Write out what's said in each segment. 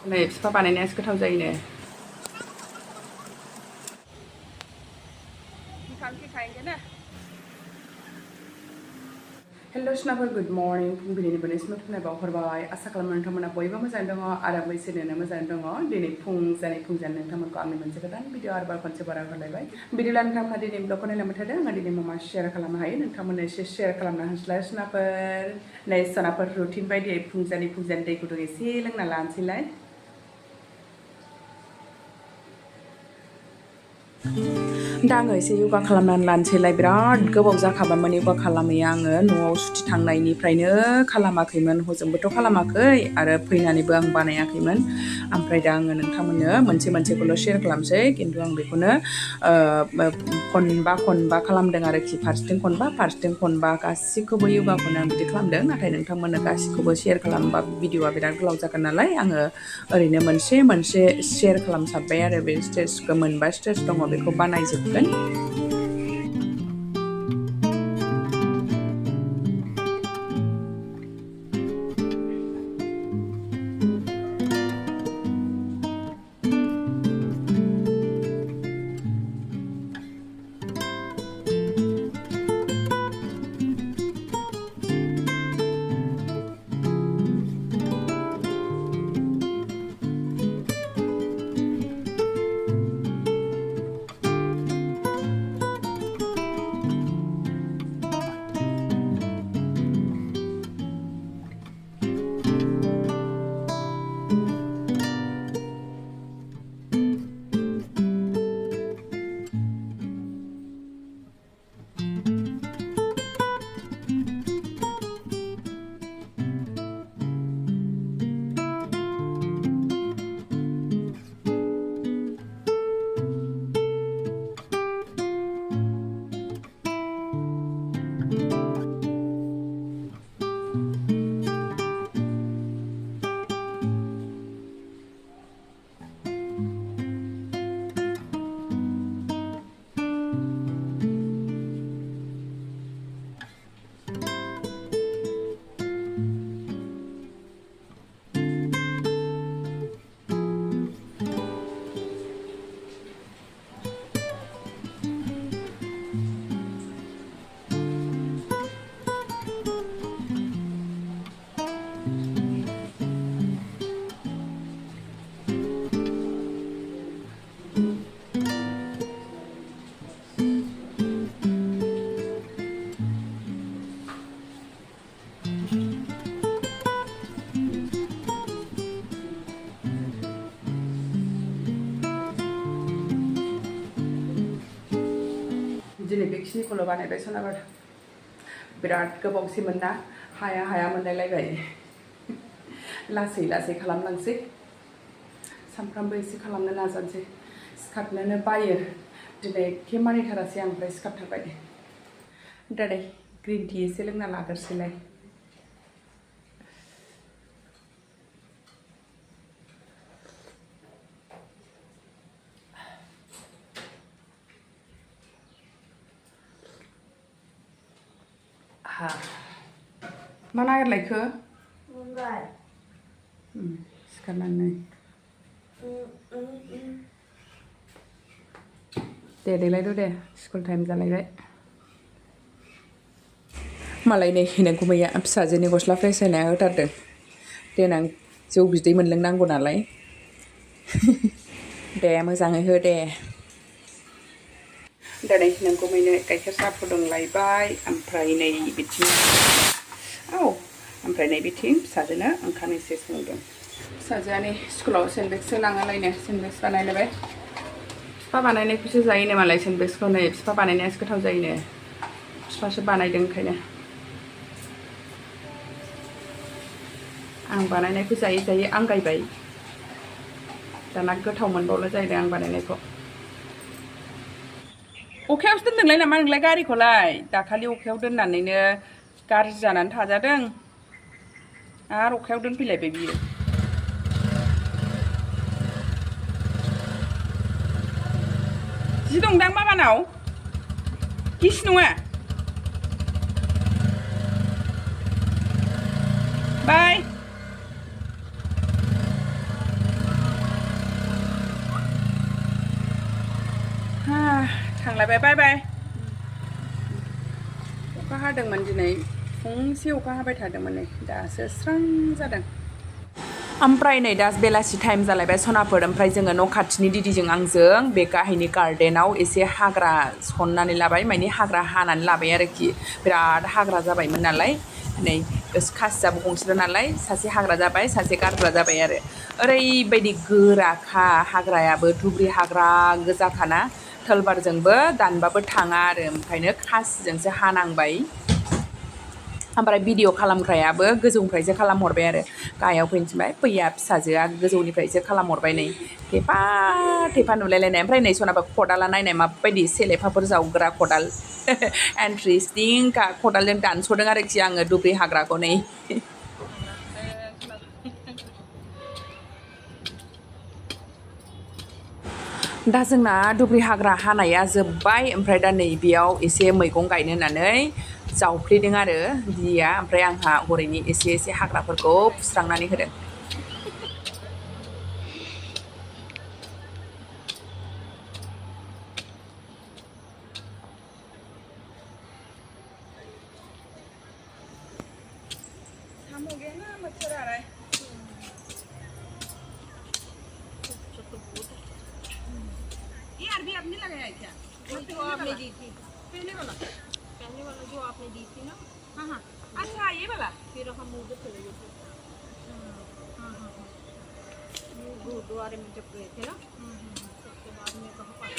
नै फिफा बानायनायासो गोथाव जायोनो ओंखामखि खाएंगे ना हेल' सिनाफोर गुड मर्निं फुंबिलिनि बोनैसिम खुलुमनाय हरबाय आसा खालामो नोंथांमोना बयबो मोजाङै दङ आरो बैसोनो मोजाङै दङ दिनै फुंजानि नोंथांमोनखौ आंनि मोनसे गोदान भिडिअ आरोबाव खनसे बारा होलायबाय बिदिब्ला नोंथांमोना दिनै ब्लगखौ नायलांबाय थादों आङो दिनै मा शेयार खालामनो हायो नोंथांमोननो एसे शेयार खालामना होनसैलाय सिनाफोर नै सनाफोर रुटिन बायदियै फुंजानि दै गुदुं एसे लोंना लानोसैलाय दा आङो एसे योगा खालामनानै लानोसैलाय बिराद गोबाव जाखाबायमोन योगा खालामैया आङो न'आव सुथि थांनायनिफ्रायनो खालामाखैमोन हजोंबोथ' खालामाखै आरो फैनानैबो आं बानायाखैमोन ओमफ्राय दा आङो नोंथांमोननो मोनसेखौल' शेयार खालामसै खिन्थु आं बेखौनो खनबा खालामदों आरोखि फारसेथिं खनबा गासिखौबो योगाखौनो आं बिदि खालामदों नाथाय नोंथांमोननो गासिखौबो शेयार खालामबा भिडिअआ बिराद गोलाव जागोन नालाय आङो ओरैनो मोनसे शेयार खालामसाबबाय आरो बे स्टेजखौ मोनबा स्टेज दङ बेखौ बानायजोबगोन दिनै बेखिनिखौल' बानायबाय सनाबार बिराद गोबावसैमोन ना हाया मोनलायलायबाय लासै खालामलांसै सानफ्रामबो एसे खालामनो नाजानोसै सिखारनोनो बायो दिनै एखे मानिथारासै आं ओमफ्राय सिखारथारबाय दा नै ग्रिन टि एसे लोंना लाग्रोसैलाय मा नागिरलायखो सिखारनानै दे देलायदो दे स्कुल टाइम जालायबाय मालाय नै गुमैया फिसाजोनि गस्ला फ्रेसायनाया होथारदों देनां जौ बिदै मोनलोंनांगौ नालाय दे मोजाङै हो दे दा नै गुमैनो गाइखेर साहा फुदुंलायबाय ओमफ्राय नै बिथिं ओमफ्राय नै बिथिं फिसाजोनो ओंखाम एसे संदों फिसाजोआ नै स्कुलाव सेन्डविचसो लाङालायनो सेन्डविच बानायलायबाय फिफा बानायनायखौसो जायोनो मालाय सेन्डविचखौ नै फिफा बानायनायासो गोथाव जायोनो फिफासो बानायदों ओंखायनो आं बानायनायखौ जायै आंगायबाय दाना गोथाव मोनबावला जाहैदों आं बानायनायखौ अखायावसो दोनदोंलाय नामा नोंलाय गारिखौलाय दाखालि अखायाव दोननानैनो गाज्रि जानानै थाजादों आरो अखायाव दोनफैलायबाय बियो जि दंदां बाबानाव गिसि नङा बाय थांलायबाय बाय बाय अखा हादोंमोन दिनै फुंसे अखा हाबाय थादोंमोन नै दासो स्रां जादों ओमफ्राय नै दा बेलासि टाइम जालायबाय सनाफोर ओमफ्राय जोङो न' खाथिनि दिदिजों आंजों बे गाहायनि गार्डेनाव एसे हाग्रा सननानै लाबाय माने हाग्रा हानानै लाबाय आरोखि बिराद हाग्रा जाबायमोन नालाय नै खासियाबो गंसेल' नालाय सासे हाग्रा जाबाय सासे गारग्रा जाबाय आरो ओरैबायदि गोराखा हाग्रायाबो दुब्रि हाग्रा गोजाखाना थोलबारजोंबो दानबाबो थाङा आरो ओंखायनो खासिजोंसो हानांबाय ओमफ्राय भिडिअ खालामग्रायाबो गोजौनिफ्रायसो खालामहरबाय आरो गाहायाव फैनोथिनबाय फैया फिसाजोआ गोजौनिफ्रायसो खालामहरबाय नै थेफा थेफा नुलायलायनाय ओमफ्राय नै सनाबा खदाला नायनाय माबायदि सेलेफाफोर जावग्रा खदाल इन्ट्रेस्टिंखा खदालजों दानस'दों आरोखि आङो दुब्रि हाग्राखौ नै दा जोंना दुब्रि हाग्रा हानाया जोब्बाय ओमफ्राय दा नै बेयाव एसे मैगं गायनो होननानै जावफ्लेदों आरो दिया ओमफ्राय आंहा हरैनि एसे एसे हाग्राफोरखौ फुस्रांनानै होदों आपने लगाया क्या जो आपने दी थी पहले वाला जो आपने दी थी ना हाँ हाँ अच्छा ये वाला फिर हम उधर चले गए थे हाँ हाँ हाँ गुरुद्वारे में जब गए थे ना उसके बाद में कहाँ पाई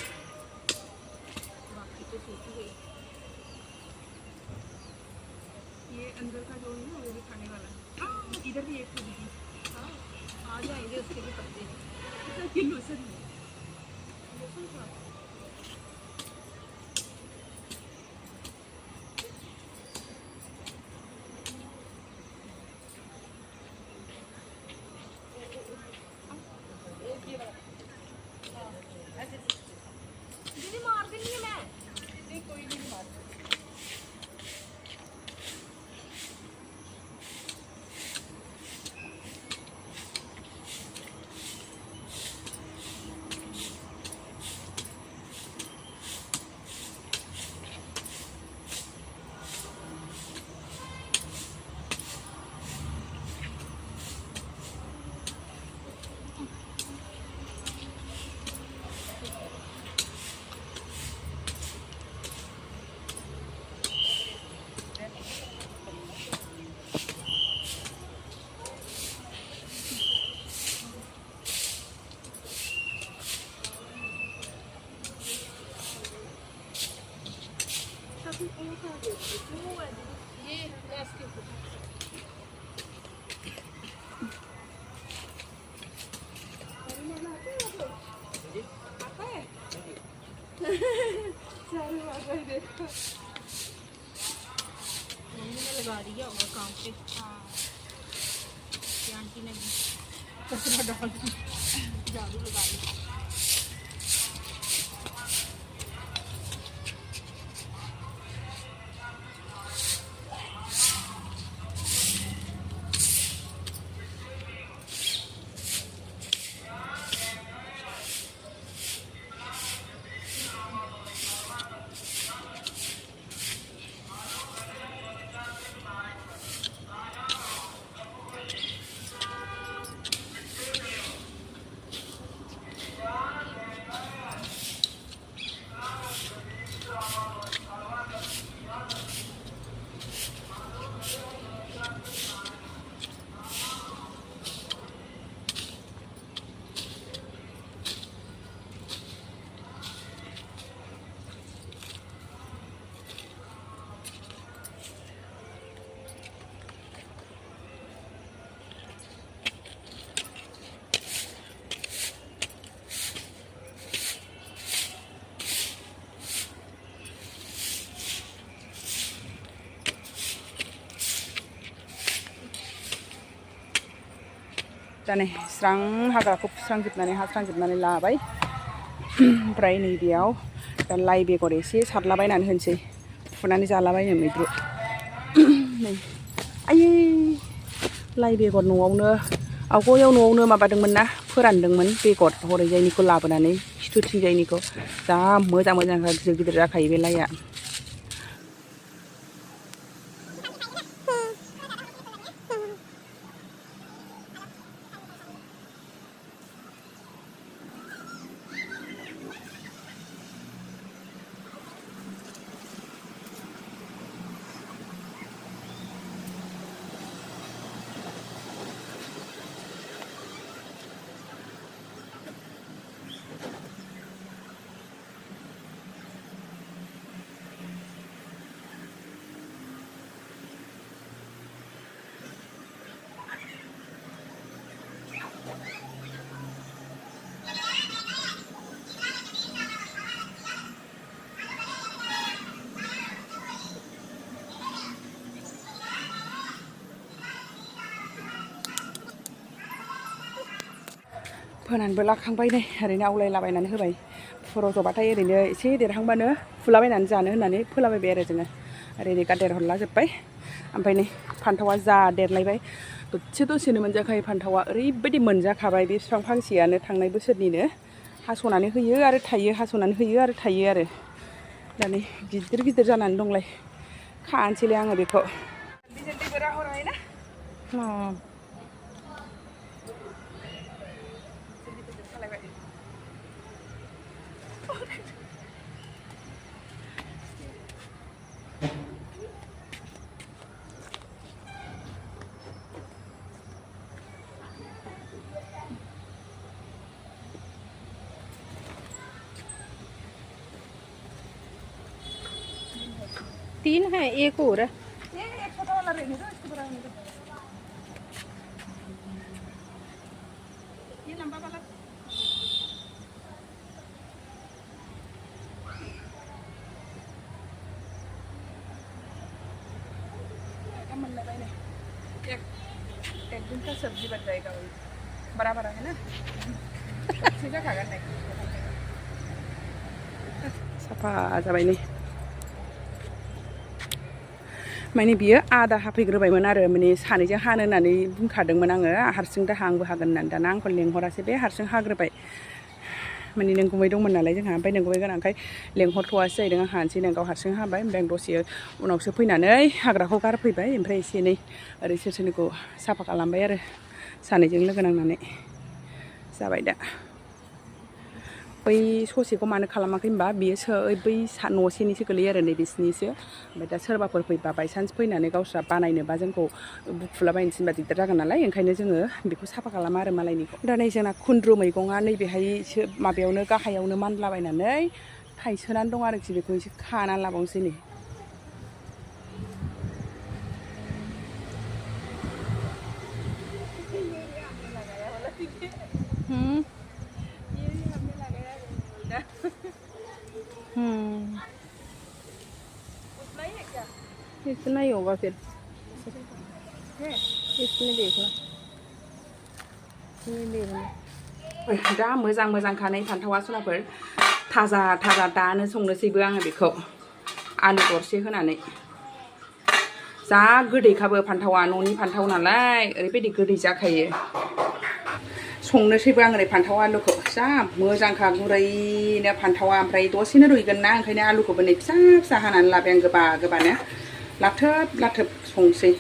बाकी तो सूखी गई ये अंदर का जो है ना वो भी खाने वाला है इधर भी एक थोड़ी हाँ आ जाएंगे उसके भी पत्ते किलो से दीदी मार देनी है मैं नहीं कोई नहीं मार ये इसके ऊपर आता है चलो आगे देखो मम्मी ने लगा दिया होगा काम पे हाँ आंटी ने भी कचरा डाल झाड़ू लगा दिया दाने स्रां हाग्राखौ फुस्रांजोबनानै हास्रांजोबनानै लाबाय ओमफ्राय नैबेयाव दा लाइ बेगर एसे सारलाबायनानै होनोसै फुनानै जालाबायनो मैद्रु नै आयै लाइ बेगर न'आवनो आवगयाव न'आवनो माबादोंमोन ना फोरानदोंमोन बेगर हरैजायनिखौ लाबोनानै खिथुथिंजायनिखौ जा मोजां गिदिर गिदिर जाखायो बे लाइआ फोनानैबो लाखांबाय नै ओरैनो आवलायलाबायनानै होबाय रज'बाथाय ओरैनो एसे देरहांबानो फुलाबायनानै जानो होननानै फोलाबायबाय आरो जोङो ओरैनो गादेर हरलाजोब्बाय ओमफ्राय नै फान्थावा जा देरलायबाय दसेनो मोनजाखायो फान्थावा ओरैबायदि मोनजाखाबाय बे बिफां फांसेयानो थांनाय बोसोरनिनो हास'नानै होयो आरो थायो हास'नानै होयो आरो थायो आरो दा नै गिदिर जानानै दंलाय खानोसैलाय आङो बेखौ तीन है एक और है एक छोटा वाला रहने दो इसको बड़ा होने दो ये लंबा वाला एक दिन का सब्जी बन जाएगा वही बड़ा है ना सीधा खागा नहीं साफा जाबाय नै माने बियो आदा हाफैग्रोबायमोन आरो माने सानैजों हानो होननानै बुंखादोंमोन आङो हारसिं दा आंबो हागोन होननानै दाना आंखौ लेंहरासै बे हारसिं हाग्रोबाय माने नोंगुमै दंमोन नालाय जोंहा ओमफ्राय नोंगुमै गोनांखाय लेंहरथ'वासै जाहैदों आं हानोसै नोंगाव हारसिं हाबाय ओमफ्राय आं दसे उनावसो फैनानै हाग्राखौ गारफैबाय ओमफ्राय एसे एनै ओरै सोरनिखौ साफा खालामबाय आरो सानैजों लोगो नांनानै जाबाय दा बै ससेखौ मानो खालामाखै होनबा बियो बै न'सेनिसो गोलैयो आरो नै बिसिनिसो ओमफ्राय दा सोरबाफोर फैबा बायसान्स फैनानै गावस्रा बानायनोबा जोंखौ बुखुलाबायनो थिनबा दिगदार जागोन नालाय ओंखायनो जोङो बेखौ साफा खालामा आरो मालायनिखौ दा नै जोंना खुन्द्रु मैगङा नैबेहायसो माबायावनो गाहायावनो मानलाबायनानै थाइसोनानै दं आरोखि बेखौ एसे खानानै लाबावनोसै नै इतना ही होगा फिर इसमें देखना ये देखना दा मोजां खानाय फान्थावा सनाफोर थाजा दानो संनोसैबो आङो बेखौ आलु दरसे होनानै जा गोदैखाबो फान्थावा न'नि फान्थाव नालाय ओरैबायदि गोदै जाखायो संनोसैबो आं ओरै फान्थाव आलुखौ जा मोजांखा गुरैनो फान्थावा ओमफ्राय दसेनो रुइगोन ना ओंखायनो आलुखौबो नै फिसा हानानै लाबाय आं गोबानो लाथोब संसै